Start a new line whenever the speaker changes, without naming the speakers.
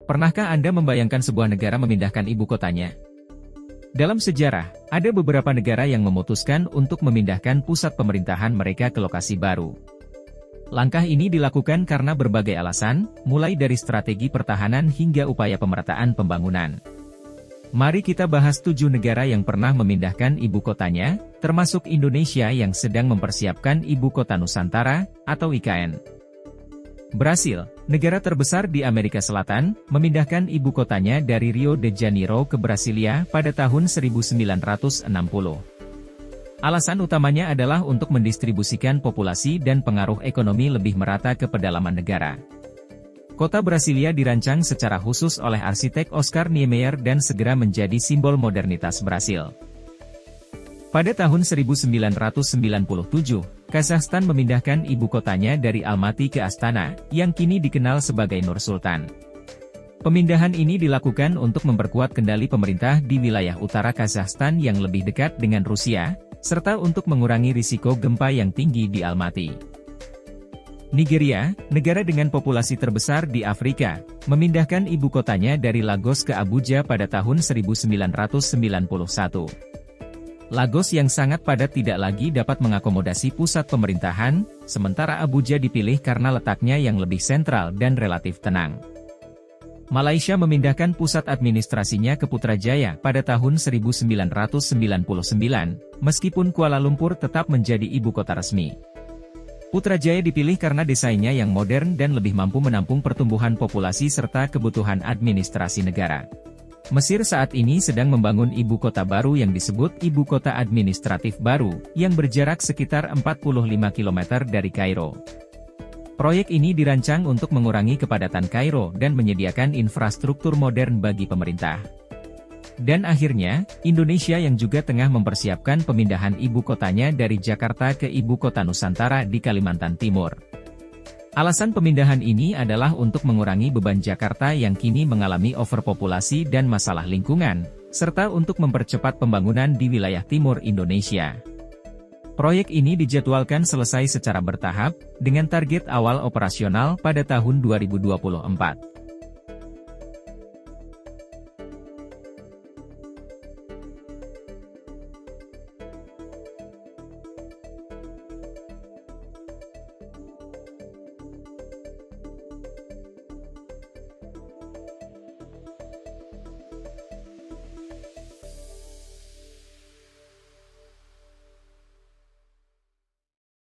Pernahkah Anda membayangkan sebuah negara memindahkan ibu kotanya? Dalam sejarah, ada beberapa negara yang memutuskan untuk memindahkan pusat pemerintahan mereka ke lokasi baru. Langkah ini dilakukan karena berbagai alasan, mulai dari strategi pertahanan hingga upaya pemerataan pembangunan. Mari kita bahas 7 negara yang pernah memindahkan ibu kotanya, termasuk Indonesia yang sedang mempersiapkan Ibu Kota Nusantara, atau IKN. Brasil, negara terbesar di Amerika Selatan, memindahkan ibu kotanya dari Rio de Janeiro ke Brasilia pada tahun 1960. Alasan utamanya adalah untuk mendistribusikan populasi dan pengaruh ekonomi lebih merata ke pedalaman negara. Kota Brasilia dirancang secara khusus oleh arsitek Oscar Niemeyer dan segera menjadi simbol modernitas Brasil. Pada tahun 1997, Kazakhstan memindahkan ibu kotanya dari Almaty ke Astana, yang kini dikenal sebagai Nur Sultan. Pemindahan ini dilakukan untuk memperkuat kendali pemerintah di wilayah utara Kazakhstan yang lebih dekat dengan Rusia, serta untuk mengurangi risiko gempa yang tinggi di Almaty. Nigeria, negara dengan populasi terbesar di Afrika, memindahkan ibu kotanya dari Lagos ke Abuja pada tahun 1991. Lagos yang sangat padat tidak lagi dapat mengakomodasi pusat pemerintahan, sementara Abuja dipilih karena letaknya yang lebih sentral dan relatif tenang. Malaysia memindahkan pusat administrasinya ke Putrajaya pada tahun 1999, meskipun Kuala Lumpur tetap menjadi ibu kota resmi. Putrajaya dipilih karena desainnya yang modern dan lebih mampu menampung pertumbuhan populasi serta kebutuhan administrasi negara. Mesir saat ini sedang membangun ibu kota baru yang disebut Ibu Kota Administratif Baru, yang berjarak sekitar 45 km dari Kairo. Proyek ini dirancang untuk mengurangi kepadatan Kairo dan menyediakan infrastruktur modern bagi pemerintah. Dan akhirnya, Indonesia yang juga tengah mempersiapkan pemindahan ibu kotanya dari Jakarta ke Ibu Kota Nusantara di Kalimantan Timur. Alasan pemindahan ini adalah untuk mengurangi beban Jakarta yang kini mengalami overpopulasi dan masalah lingkungan, serta untuk mempercepat pembangunan di wilayah timur Indonesia. Proyek ini dijadwalkan selesai secara bertahap, dengan target awal operasional pada tahun 2024.